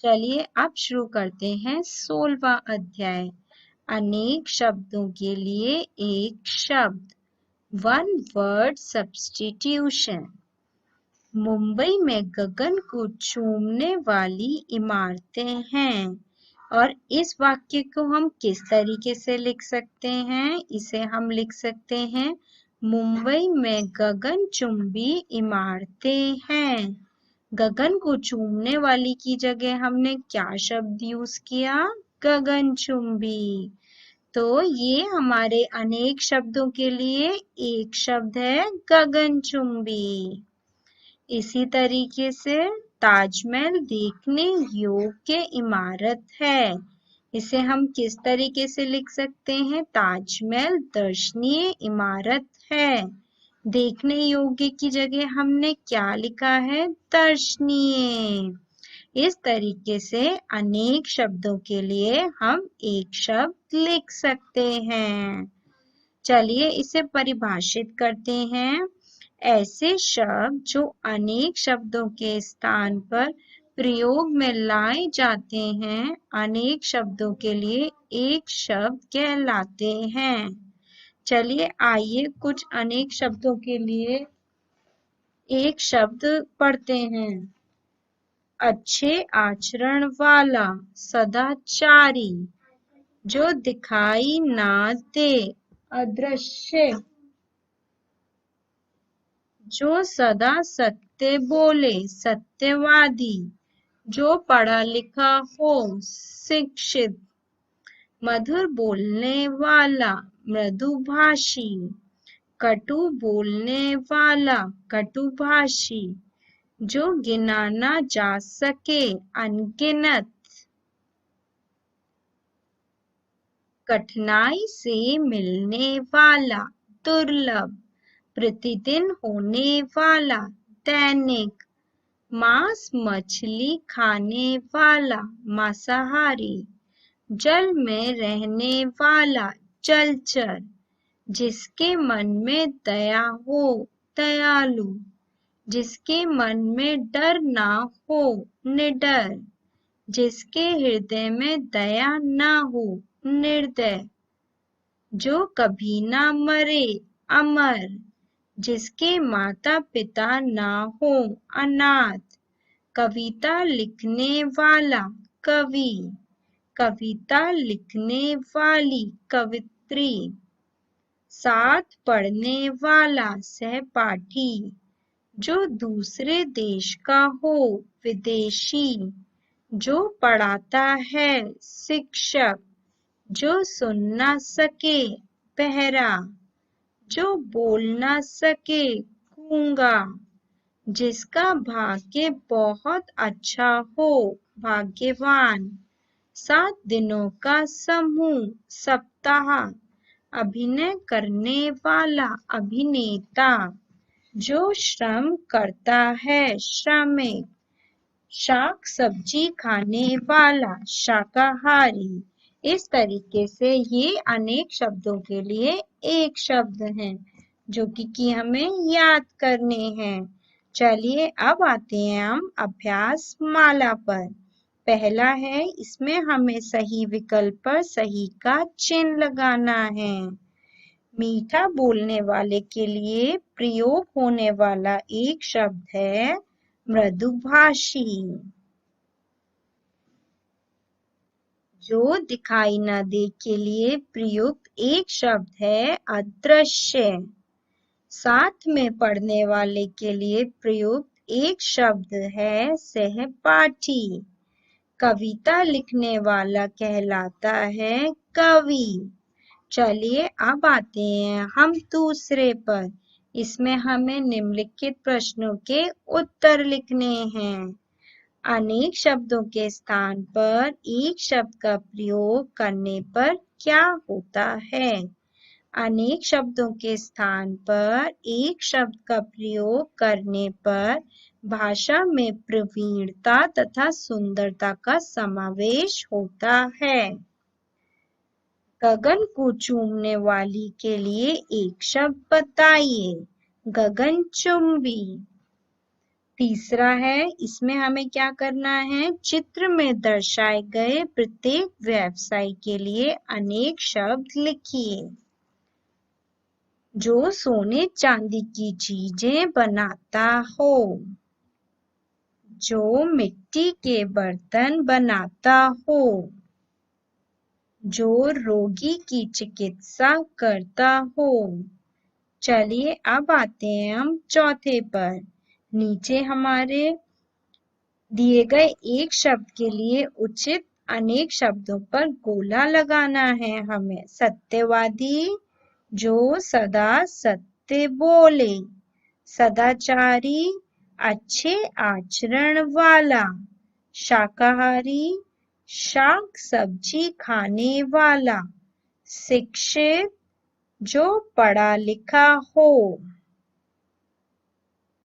चलिए अब शुरू करते हैं 16वां अध्याय। अनेक शब्दों के लिए एक शब्द, वन वर्ड सब्स्टिट्यूशन। मुंबई में गगन को चूमने वाली इमारतें हैं। और इस वाक्य को हम किस तरीके से लिख सकते हैं? इसे हम लिख सकते हैं, मुंबई में गगनचुंबी इमारतें हैं। गगन को चूमने वाली की जगह हमने क्या शब्द यूज किया? गगनचुंबी। तो ये हमारे अनेक शब्दों के लिए एक शब्द है, गगनचुंबी। इसी तरीके से ताजमहल देखने योग्य इमारत है। इसे हम किस तरीके से लिख सकते हैं? ताजमहल दर्शनीय इमारत है। देखने योग्य की जगह हमने क्या लिखा है? दर्शनीय। इस तरीके से अनेक शब्दों के लिए हम एक शब्द लिख सकते हैं। चलिए इसे परिभाषित करते हैं। ऐसे शब्द जो अनेक शब्दों के स्थान पर प्रयोग में लाए जाते हैं, अनेक शब्दों के लिए एक शब्द कहलाते हैं। चलिए आइए कुछ अनेक शब्दों के लिए एक शब्द पढ़ते हैं। अच्छे आचरण वाला, सदाचारी, जो दिखाई ना दे, अदृश्य, जो सदा सत्य बोले, सत्यवादी, जो पढ़ा लिखा हो, शिक्षित, मधुर बोलने वाला, मृदुभाषी, कटु बोलने वाला, कटुभाषी, जो गिना ना जा सके, अनगिनत, कठिनाई से मिलने वाला, दुर्लभ, प्रतिदिन होने वाला, दैनिक, मांस मछली खाने वाला, मांसाहारी, जल में रहने वाला, जलचर, जिसके मन में दया हो, दयालु, जिसके मन में डर ना हो, निडर, जिसके हृदय में दया ना हो, निर्दय, जो कभी ना मरे, अमर, जिसके माता पिता ना हो, अनाथ, कविता लिखने वाला, कवि, कविता लिखने वाली, कवित्री, साथ पढ़ने वाला, सहपाठी, जो दूसरे देश का हो, विदेशी, जो पढ़ाता है, शिक्षक, जो सुन ना सके, बहरा, जो बोल ना सके, गूंगा, जिसका भाग्य बहुत अच्छा हो, भाग्यवान, 7 दिनों का समूह, सप्ताह, अभिनय करने वाला, अभिनेता, जो श्रम करता है, श्रमिक, शाक सब्जी खाने वाला, शाकाहारी। इस तरीके से ये अनेक शब्दों के लिए एक शब्द हैं, जो कि हमें याद करने हैं। चलिए अब आते हैं हम अभ्यास माला पर। पहला है, इसमें हमें सही विकल्प पर सही का चिन्ह लगाना है। मीठा बोलने वाले के लिए प्रयोग होने वाला एक शब्द है, मृदुभाषी। जो दिखाई न दे के लिए प्रयुक्त एक शब्द है, अदृश्य। साथ में पढ़ने वाले के लिए प्रयुक्त एक शब्द है, सहपाठी। कविता लिखने वाला कहलाता है, कवि। चलिए अब आते हैं हम दूसरे पर। इसमें हमें निम्नलिखित प्रश्नों के उत्तर लिखने हैं। अनेक शब्दों के स्थान पर एक शब्द का प्रयोग करने पर क्या होता है? अनेक शब्दों के स्थान पर एक शब्द का प्रयोग करने पर भाषा में प्रवीणता तथा सुंदरता का समावेश होता है। गगन को चूमने वाली के लिए एक शब्द बताइए। गगनचुंबी। तीसरा है, इसमें हमें क्या करना है, चित्र में दर्शाए गए प्रत्येक व्यवसाय के लिए अनेक शब्द लिखिए। जो सोने चांदी की चीजें बनाता हो, जो मिट्टी के बर्तन बनाता हो, जो रोगी की चिकित्सा करता हो। चलिए अब आते हैं हम चौथे पर। नीचे हमारे दिए गए एक शब्द के लिए उचित अनेक शब्दों पर गोला लगाना है हमें। सत्यवादी, जो सदा सत्य बोले। सदाचारी, अच्छे आचरण वाला। शाकाहारी, शाक सब्जी खाने वाला। शिक्षित, जो पढ़ा लिखा हो।